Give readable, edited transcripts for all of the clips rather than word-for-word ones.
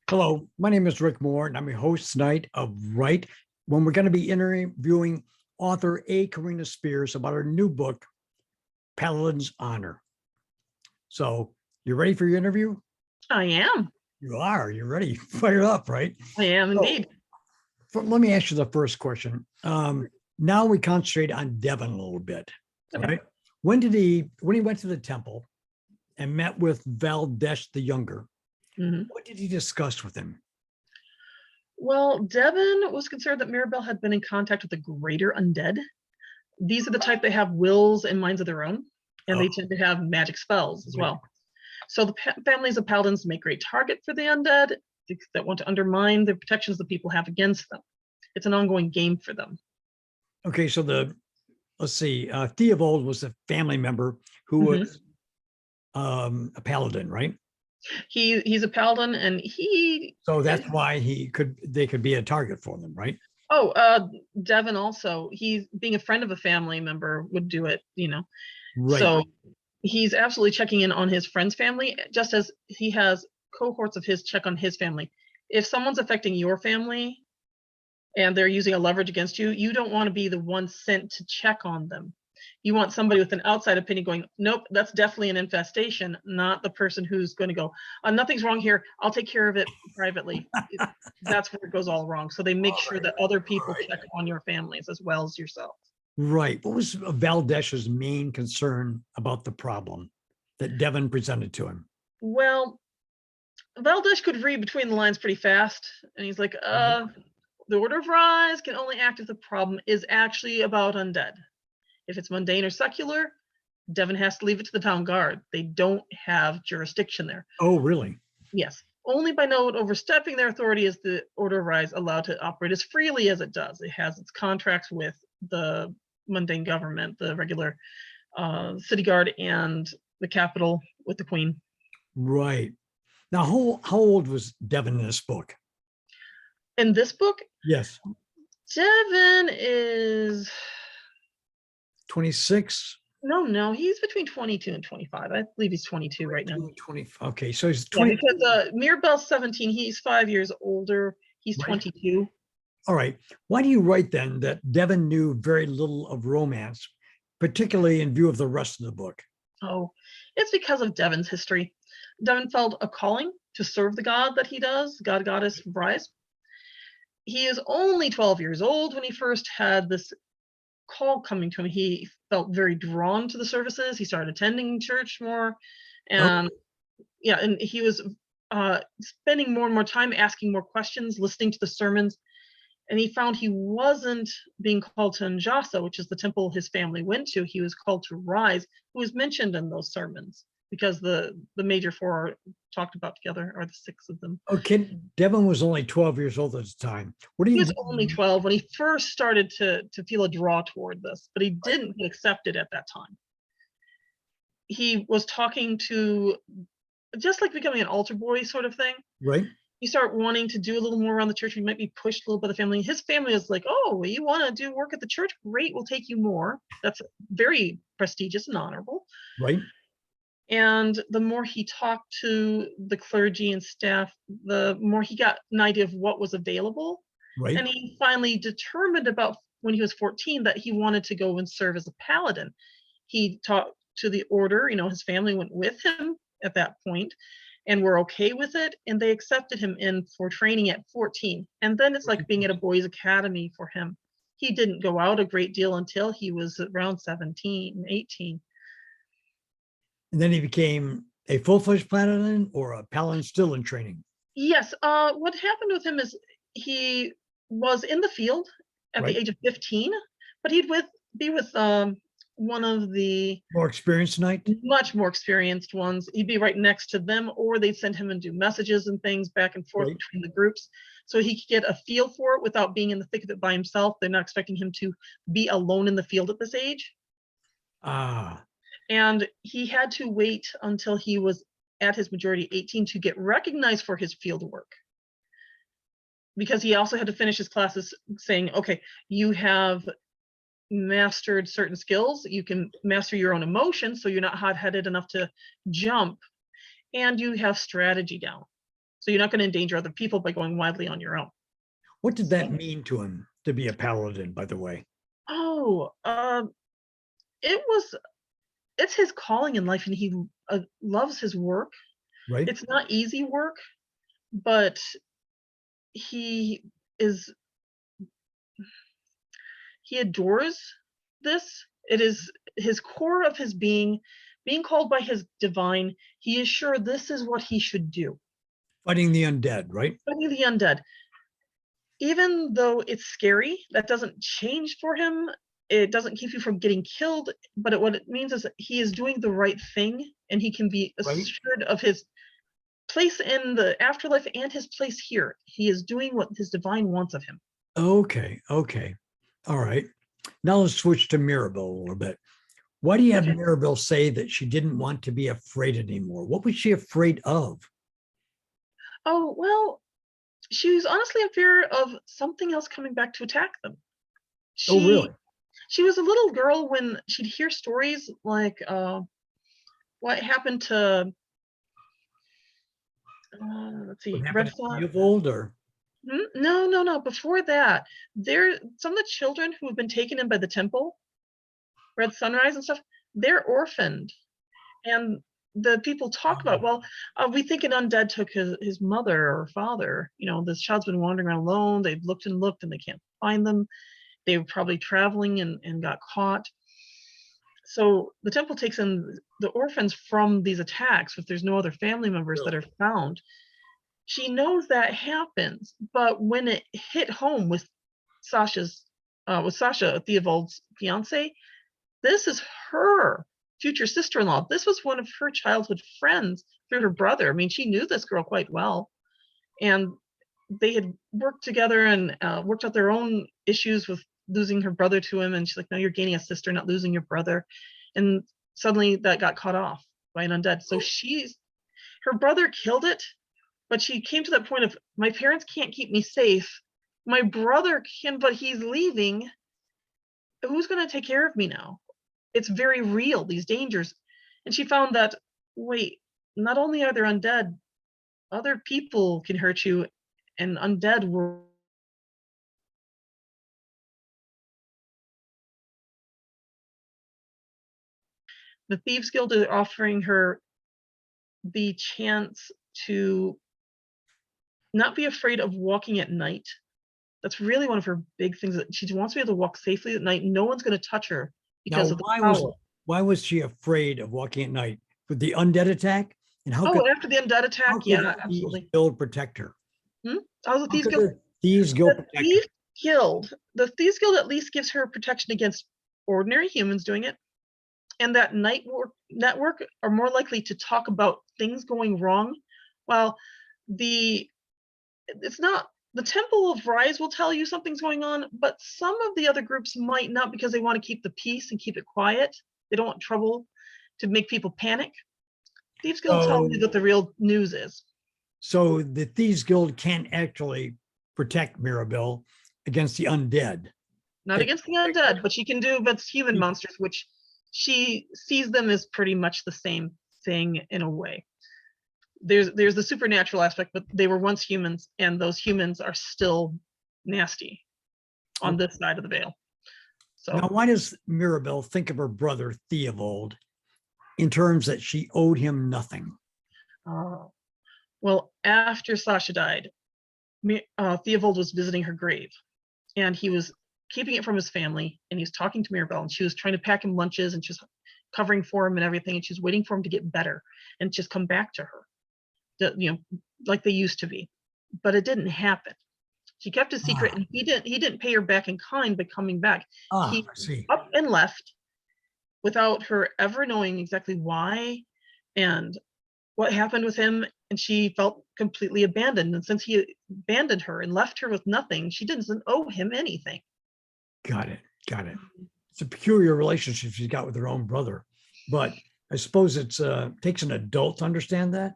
Hello, my name is Rick Moore, and I'm your host tonight of Right, when we're going to be interviewing author Carina Spears about her new book, Paladin's Honor. So, you ready for your interview? I am. You are. You're ready. Fire up, right? I am indeed. Let me ask you the first question. Now we concentrate on Devin a little bit, Okay. right? When he went to the temple and met with Valdesh the Younger, Mhm. what did he discuss with him? Well, Devin was concerned that Mirabelle had been in contact with the greater undead. These are the type that have wills and minds of their own, and they tend to have magic spells as well. So the families of paladins make great target for the undead that want to undermine the protections that people have against them. It's an ongoing game for them. Okay, so let's see, Theobald was a family member who was a paladin, right? He's a paladin, and So that's why they could be a target for them, right? Devin also, he's being a friend of a family member would do it, Right. So he's absolutely checking in on his friend's family, just as he has cohorts of his check on his family. If someone's affecting your family and they're using a leverage against you, you don't want to be the one sent to check on them. You want somebody with an outside opinion going, nope, that's definitely an infestation, not the person who's going to go, nothing's wrong here, I'll take care of it privately. That's where it goes all wrong. So they make sure that other people check on your families as well as yourself. Right. What was Valdesh's main concern about the problem that Devin presented to him? Well, Valdesh could read between the lines pretty fast, and he's like, the Order of Rise can only act if the problem is actually about undead. If it's mundane or secular, Devin has to leave it to the town guard. They don't have jurisdiction there. Oh, really? Yes. Only by not overstepping their authority is the Order of Rise allowed to operate as freely as it does. It has its contracts with the mundane government, the regular city guard, and the capital with the queen. Right. Now, how old was Devin in this book? In this book? Yes. Devin is 26. No, he's between 22 and 25. I believe he's 22 right now. 20. Okay, so he's 20. Yeah, because Mirabelle's 17. He's 5 years older. He's 22. All right. Why do you write then that Devin knew very little of romance, particularly in view of the rest of the book? Oh, it's because of Devin's history. Devin felt a calling to serve the god that he does, god, goddess, rise. He is only 12 years old when he first had this call coming to him. He felt very drawn to the services. He started attending church more, and and he was spending more and more time asking more questions, listening to the sermons, and he found he wasn't being called to Njasa, which is the temple his family went to. He was called to Rise, who was mentioned in those sermons, because the major four are talked about together, or the six of them. Okay, Devin was only 12 years old at the time. He was only 12 when he first started to feel a draw toward this, but he didn't accept it at that time. He was talking to, just like becoming an altar boy sort of thing. Right. You start wanting to do a little more around the church. You might be pushed a little by the family. His family is like, oh, you want to do work at the church? Great, we'll take you more. That's very prestigious and honorable. Right. And the more he talked to the clergy and staff, the more he got an idea of what was available. Right. And he finally determined about when he was 14 that he wanted to go and serve as a paladin. He talked to the order, his family went with him at that point and were okay with it. And they accepted him in for training at 14. And then it's like being at a boys' academy for him. He didn't go out a great deal until he was around 17, 18. And then he became a full-fledged paladin, or a paladin still in training? Yes. What happened with him is he was in the field at the age of 15, but he'd be with one of the more experienced knight, much more experienced ones. He'd be right next to them, or they'd send him and do messages and things back and forth between the groups, so he could get a feel for it without being in the thick of it by himself. They're not expecting him to be alone in the field at this age. And he had to wait until he was at his majority 18 to get recognized for his field work, because he also had to finish his classes saying, okay, you have mastered certain skills, you can master your own emotions, so you're not hot-headed enough to jump, and you have strategy down. So you're not going to endanger other people by going wildly on your own. What did that mean to him to be a paladin, by the way? Oh, it was, it's his calling in life, and he loves his work. Right? It's not easy work, but he is, he adores this. It is his core of his being called by his divine. He is sure this is what he should do. Fighting the undead, right? Fighting the undead. Even though it's scary, that doesn't change for him. It doesn't keep you from getting killed, but what it means is that he is doing the right thing, and he can be Right. assured of his place in the afterlife and his place here. He is doing what his divine wants of him. Okay. Okay. All right. Now let's switch to Mirabelle a little bit. Why do you have Okay. Mirabelle say that she didn't want to be afraid anymore? What was she afraid of? Oh, well, she was honestly in fear of something else coming back to attack them. Oh, really? She was a little girl when she'd hear stories like what happened to let's see, What happened Red to Sun. Theobald or? No. Before that, there some of the children who have been taken in by the temple, Red Sunrise and stuff, they're orphaned, and the people talk about, well, we think an undead took his mother or father. You know, this child's been wandering around alone. They've looked and looked and they can't find them. They were probably traveling and got caught. So the temple takes in the orphans from these attacks if there's no other family members that are found. She knows that happens, but when it hit home with Sasha, Theobald's fiance, this is her future sister-in-law. This was one of her childhood friends through her brother. I mean, she knew this girl quite well, and they had worked together and worked out their own issues with losing her brother to him. And she's like, no, you're gaining a sister, not losing your brother. And suddenly that got cut off by an undead. So her brother killed it, but she came to that point of, my parents can't keep me safe. My brother can, but he's leaving. Who's going to take care of me now? It's very real, these dangers. And she found that, wait, not only are there undead, other people can hurt you, and undead were. The Thieves Guild is offering her the chance to not be afraid of walking at night. That's really one of her big things, that she wants to be able to walk safely at night. No one's going to touch her because Now, of the power. why was she afraid of walking at night with the undead attack? And how could After the undead attack, how could yeah, the absolutely. Thieves Guild protect her? The How Thieves could Guild. the Thieves Guild protect her? The Thieves Guild at least gives her protection against ordinary humans doing it, and that network are more likely to talk about things going wrong, while it's not the Temple of Rise will tell you something's going on, but some of the other groups might not, because they want to keep the peace and keep it quiet. They don't want trouble to make people panic. Thieves Guild tell you what the real news is. So the Thieves Guild can't actually protect Mirabelle against the undead. Not against the undead, but she can do against human monsters, which she sees them as pretty much the same thing in a way. There's the supernatural aspect, but they were once humans, and those humans are still nasty on this side of the veil. So now, why does Mirabelle think of her brother Theobald in terms that she owed him nothing? Well, after Sasha died, Theobald was visiting her grave, and he was keeping it from his family, and he was talking to Mirabelle, and she was trying to pack him lunches, and she was covering for him and everything, and she was waiting for him to get better and just come back to her, like they used to be. But it didn't happen. She kept a secret, and he didn't pay her back in kind by coming back. He up and left without her ever knowing exactly why and what happened with him, and she felt completely abandoned. And since he abandoned her and left her with nothing, she doesn't owe him anything. Got it. It's a peculiar relationship she's got with her own brother, but I suppose it takes an adult to understand that.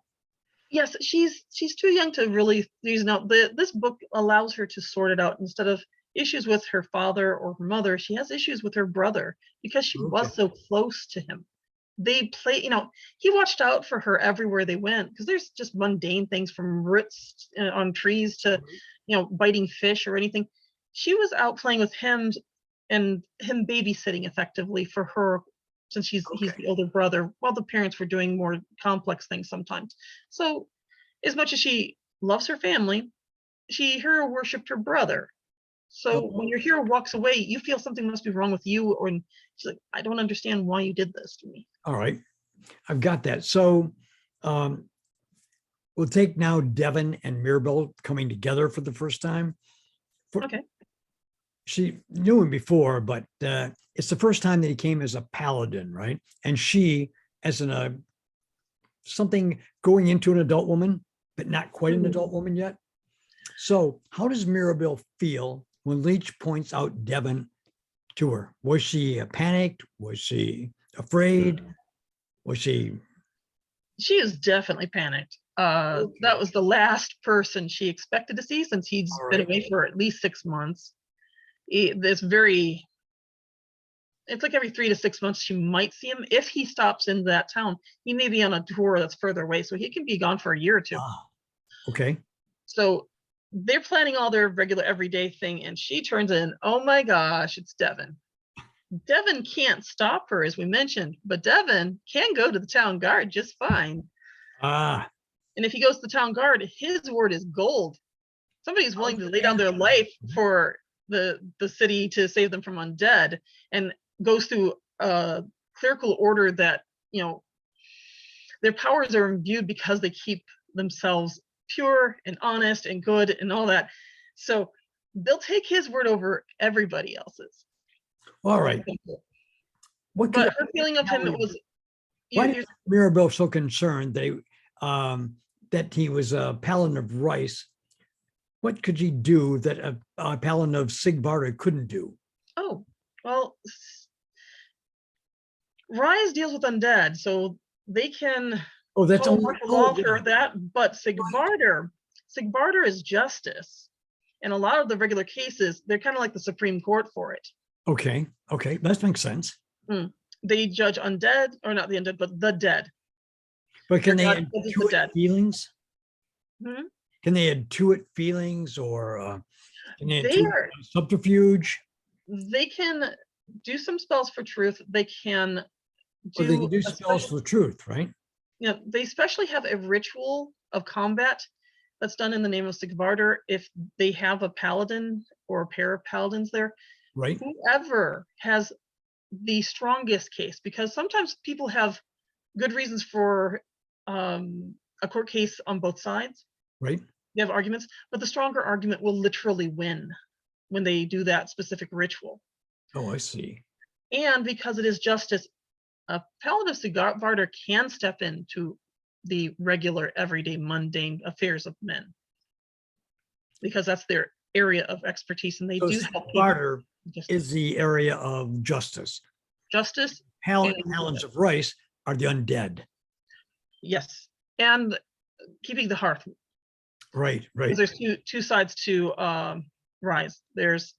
Yes, she's too young to really reason out. This book allows her to sort it out. Instead of issues with her father or her mother, she has issues with her brother, because she was so close to him. they play, he watched out for her everywhere they went, because there's just mundane things from roots on trees to, biting fish or anything. She was out playing with him and him babysitting effectively for her, since he's the older brother, while the parents were doing more complex things sometimes. So as much as she loves her family, she hero worshipped her brother. So when your hero walks away, you feel something must be wrong with you, or she's like, I don't understand why you did this to me. All right, I've got that. So we'll take now Devon and Mirabel coming together for the first time. Okay. She knew him before, but it's the first time that he came as a paladin, right? And she as something going into an adult woman, but not quite an adult woman yet. So how does Mirabel feel when Leech points out Devon to her? Was she panicked? Was she afraid? Was she? She is definitely panicked. That was the last person she expected to see, since he's been away for at least 6 months. It's like every 3 to 6 months she might see him. If he stops in that town, he may be on a tour that's further away, so he can be gone for a year or two. Okay. So they're planning all their regular everyday thing, and she turns in, oh my gosh, it's Devon. Devon can't stop her, as we mentioned, but Devon can go to the town guard just fine. And if he goes to the town guard, his word is gold. Somebody's willing to lay down their life for the city to save them from undead, and goes through a clerical order that, their powers are imbued because they keep themselves pure and honest and good and all that. So they'll take his word over everybody else's. All right. But her feeling of him was, why is Mirabel so concerned that he was a paladin of Rice? What could he do that a paladin of Sigvarda couldn't do? Oh, well, Rise deals with undead, so they can that's for that. But Sigvarda is justice, and a lot of the regular cases, they're kind of like the Supreme Court for it. Okay, that makes sense. They judge undead, or not the undead, but the dead. But can they intuit feelings? Can they intuit feelings, or can they intuit subterfuge? They can do some spells for truth. They can do, they can do spells for truth, right? Yeah, they especially have a ritual of combat that's done in the name of Sigvarda. If they have a paladin or a pair of paladins there, right? Whoever has the strongest case, because sometimes people have good reasons for a court case on both sides. Right. They have arguments, but the stronger argument will literally win when they do that specific ritual. Oh, I see. And because it is justice, a paladin of Sigvarda can step into the regular, everyday, mundane affairs of men, because that's their area of expertise, and they do help people. Is the area of justice. Justice. Paladins of Rice are the undead. Yes, and keeping the hearth. Right. There's two sides to Rise. There's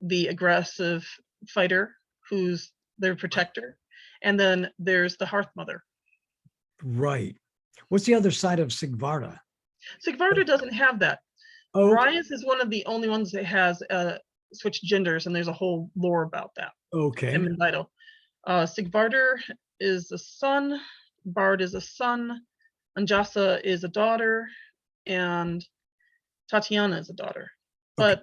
the aggressive fighter, who's their protector, and then there's the Hearth Mother. Right. What's the other side of Sigvarda? Sigvarda doesn't have that. Rise is one of the only ones that has switched genders, and there's a whole lore about that. Okay. Him and Vital. Sigvarda is a son, Bard is a son, Anjasa is a daughter, and Tatiana is a daughter. But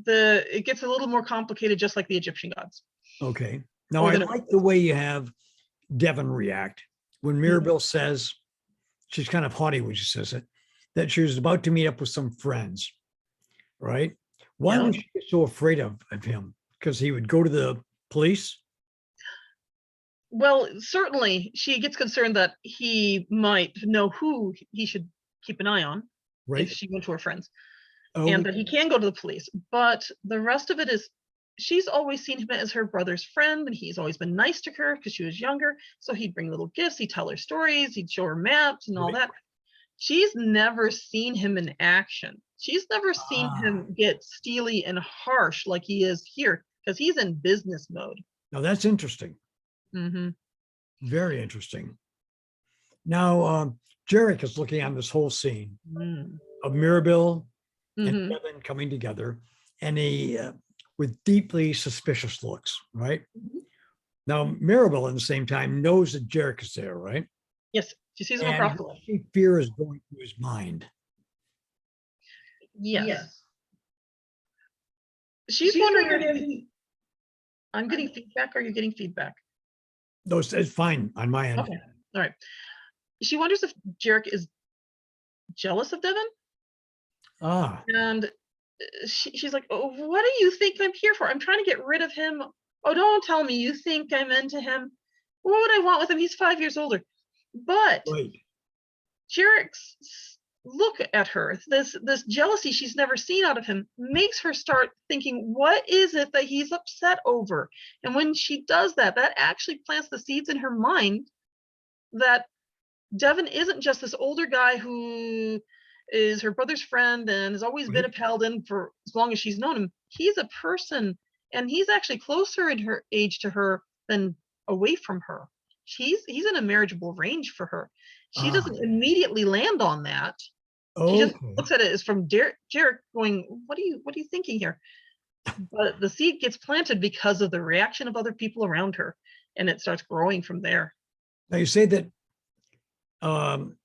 it gets a little more complicated, just like the Egyptian gods. Okay. Now, I like the way you have Devon react when Mirabel says, she's kind of haughty when she says it, that she was about to meet up with some friends, right? Why was she so afraid of him? Because he would go to the police? Well, certainly she gets concerned that he might know who he should keep an eye on, if she went to her friends, and that he can go to the police. But the rest of it is, she's always seen him as her brother's friend, and he's always been nice to her because she was younger. So he'd bring little gifts, he'd tell her stories, he'd show her maps and all that. She's never seen him in action. She's never seen him get steely and harsh like he is here, because he's in business mode. Now that's interesting. Very interesting. Now, Jarek is looking on this whole scene Mm. of Mirabelle and Mhm. Devin coming together, and he with deeply suspicious looks. Right Mhm. now, Mirabelle at the same time knows that Jarek is there. Right, Yes, she sees him and across the what way. she fears going through his mind. Yes. She's She's wondering wondering if if he, I'm getting feedback. Are you getting feedback? No, it's fine on my end. Okay. All right. She wonders if Jarek is jealous of Devin, Ah, and she's like, "Oh, what do you think I'm here for? I'm trying to get rid of him. Oh, don't tell me you think I'm into him. What would I want with him? He's 5 years older." But right. Jarek's look at her, this jealousy she's never seen out of him, makes her start thinking, what is it that he's upset over? And when she does that, that actually plants the seeds in her mind that Devin isn't just this older guy who is her brother's friend and has always been a Right. paladin for as long as she's known him. He's a person, and he's actually closer in her age to her than away from her. He's in a marriageable range for her. She Ah, doesn't immediately land on that. She just okay. looks at it as from Jarek going, what are you thinking here? But the seed gets planted because of the reaction of other people around her, and it starts growing from there. Now you say that I'm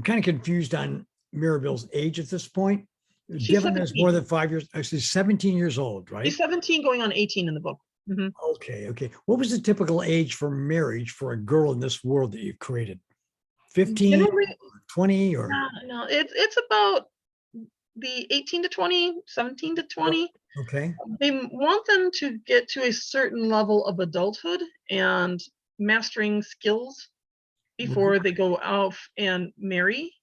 kind of confused on Mirabelle's age at this point. She's Devin is 17. more than 5 years. Actually, 17 years old, right? She's 17 going on 18 in the book. Mhm. Okay, okay. What was the typical age for marriage for a girl in this world that you've created? 15, Generally, 20, or no, it's about the 18 to 20, 17 to 20. okay, They want them to get to a certain level of adulthood and mastering skills before they go out and marry.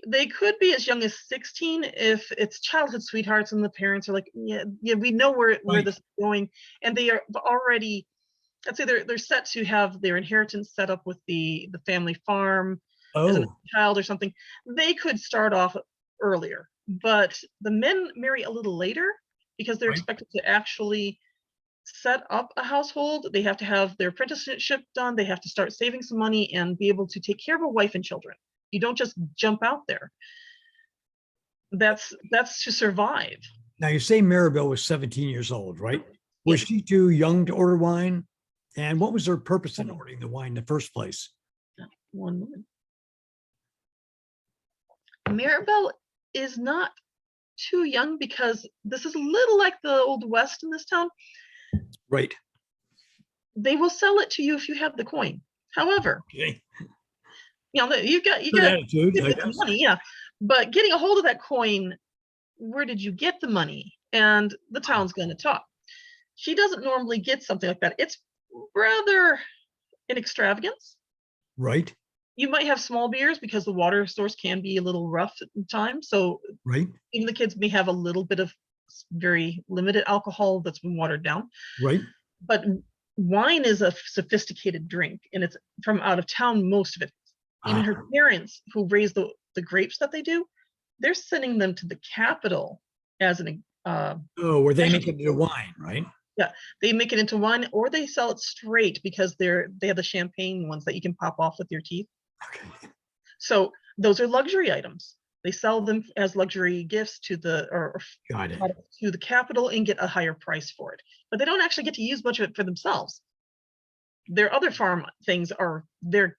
They could be as young as 16 if it's childhood sweethearts and the parents are like, yeah, yeah, we know where right. this is going, and they are already, let's say they're set to have their inheritance set up with the family farm as a Oh, child or something. They could start off earlier, but the men marry a little later because they're right. expected to actually set up a household. They have to have their apprenticeship done. They have to start saving some money and be able to take care of a wife and children. You don't just jump out there. That's to survive. Now you say Maribel was 17 years old, right? Was Yes. she too young to order wine? And what was her purpose in ordering the wine in the first place? One moment. Maribel is not too young because this is a little like the Old West in this town. Right. They will sell it to you if you have the coin. However, Okay. you got Good to attitude, I get the guess. money, yeah. But getting a hold of that coin, where did you get the money? And the town's going to talk. She doesn't normally get something like that. It's rather an extravagance. Right. You might have small beers because the water source can be a little rough at times. So Right. even the kids may have a little bit of very limited alcohol that's been watered down. Right. But wine is a sophisticated drink, and it's from out of town, most of it. Even her parents, who raise the grapes that they do, they're sending them to the capital as an Oh, where they make it into wine, right? yeah, they make it into wine, or they sell it straight because they have the champagne ones that you can pop off with your teeth. Okay. So those are luxury items. They sell them as luxury gifts to Got it. to the capital and get a higher price for it. But they don't actually get to use much of it for themselves. Their other farm things are their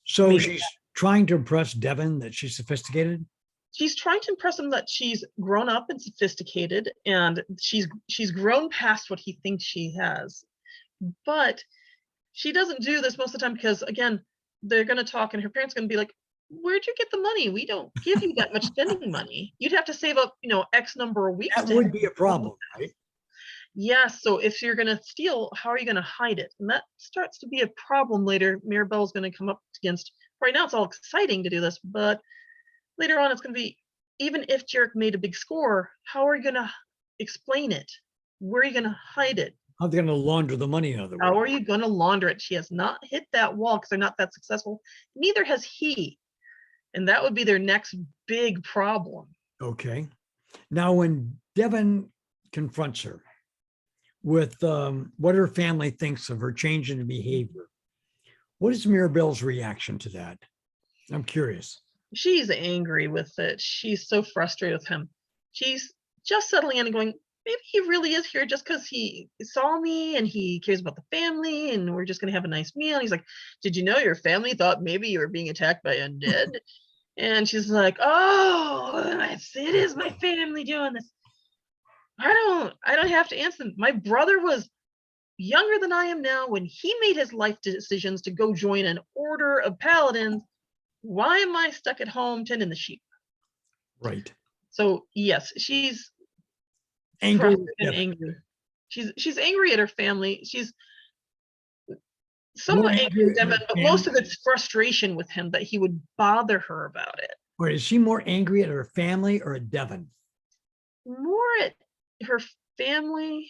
So main. she's trying to impress Devin that she's sophisticated. She's trying to impress him that she's grown up and sophisticated, and she's grown past what he thinks she has. But she doesn't do this most of the time because, again, they're going to talk, and her parents are going to be like, "Where'd you get the money? We don't give you that much spending money. You'd have to save up, X number of weeks That to would have." be a problem, right? Yes. So if you're going to steal, how are you going to hide it? And that starts to be a problem later. Mirabelle's going to come up against. Right now, it's all exciting to do this, but later on, it's going to be, even if Jarek made a big score, how are you going to explain it? Where are you going to hide it? How are they going to launder the money, in other How words? are you going to launder it? She has not hit that wall because they're not that successful. Neither has he. And that would be their next big problem. Okay. Now, when Devin confronts her with what her family thinks of her change in behavior, What is Mirabelle's reaction to that? I'm curious. She's angry with it. She's so frustrated with him. She's just settling in and going, maybe he really is here just because he saw me and he cares about the family and we're just going to have a nice meal. And he's like, did you know your family thought maybe you were being attacked by undead? And she's like, oh, it is my family doing this. I don't have to answer them. My brother was younger than I am now when he made his life decisions to go join an order of paladins. Why am I stuck at home tending the sheep? Right. So yes, she's Angry. frustrated and angry. She's angry at her family. She's More somewhat angry angry at at Devin, her but most of family? it's frustration with him that he would bother her about it. Or is she more angry at her family or at Devin? More at her family,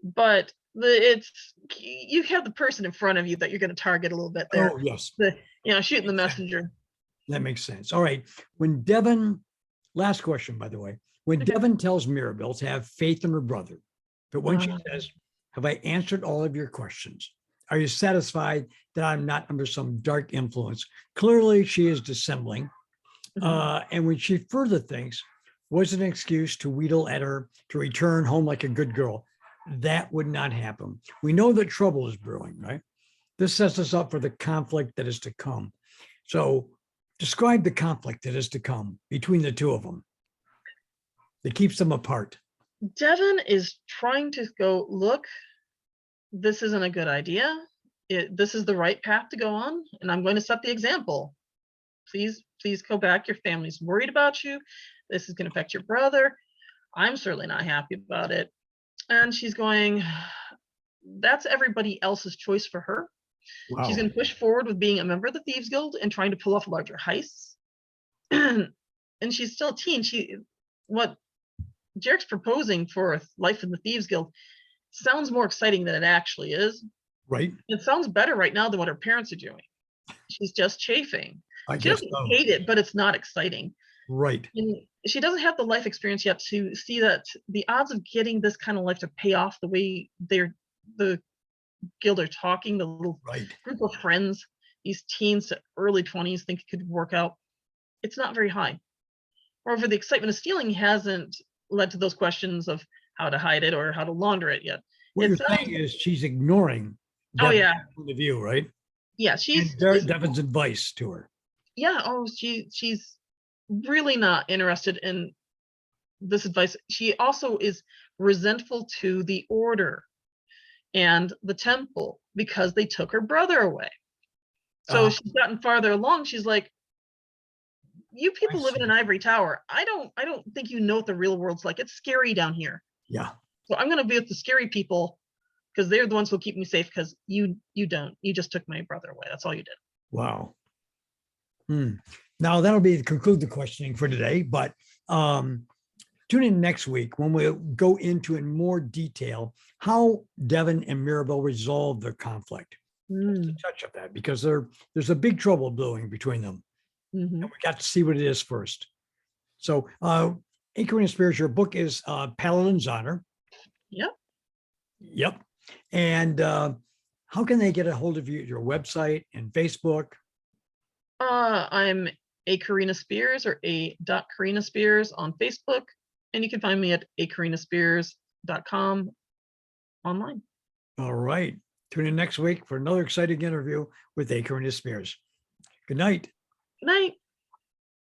but it's you have the person in front of you that you're going to target a little bit there. Oh, yes. Shooting the Makes sense. messenger. That makes sense. All right. When Devin, last question, by the way, when Devin tells Mirabelle to have faith in her brother, but when she says, have I answered all of your questions? Are you satisfied that I'm not under some dark influence? Clearly, she is dissembling. And when she further thinks, was it an excuse to wheedle at her to return home like a good girl? That would not happen. We know that trouble is brewing, right? This sets us up for the conflict that is to come. So describe the conflict that is to come between the two of them that keeps them apart. Devin is trying to go, look, this isn't a good idea. This is the right path to go on, and I'm going to set the example. Please go back. Your family's worried about you. This is going to affect your brother. I'm certainly not happy about it. And she's going, that's everybody else's choice for her. Wow. She's going to push forward with being a member of the Thieves Guild and trying to pull off larger heists. And she's still a teen. What Jarek's proposing for life in the Thieves Guild sounds more exciting than it actually is. Right. It sounds better right now than what her parents are doing. She's just chafing. She doesn't hate it, but it's not exciting. Right. And she doesn't have the life experience yet to see that the odds of getting this kind of life to pay off the way the guild are talking, the little group of friends, these teens to early 20s think it could work out. It's not very high. Moreover, the excitement of stealing hasn't led to those questions of how to hide it or how to launder it yet. What you're saying is she's ignoring Devin's point of view, right? Yeah, she's Devin's advice to her. Yeah, she's really not interested in this advice. She also is resentful to the order and the temple because they took her brother away. So she's gotten farther along. She's like, you people live in an ivory tower. I don't think you know what the real world's like. It's scary down here. Yeah. So I'm gonna be with the scary people because they're the ones who'll keep me safe, because you don't. You just took my brother away. That's all you did. Wow. Now that'll be conclude the questioning for today, but tune in next week when we'll go into in more detail how Devin and Mirabelle resolve their conflict. Touch of that, because there's a big trouble brewing between them. And we got to see what it is first. So Carina Spears, your book is Paladin's Honor. Yep. And how can they get a hold of you? Your website and Facebook? I'm Carina Spears, or Carina Spears on Facebook, and you can find me at acarinaspears.com online. All right. Tune in next week for another exciting interview with Carina Spears. Good night. Good night.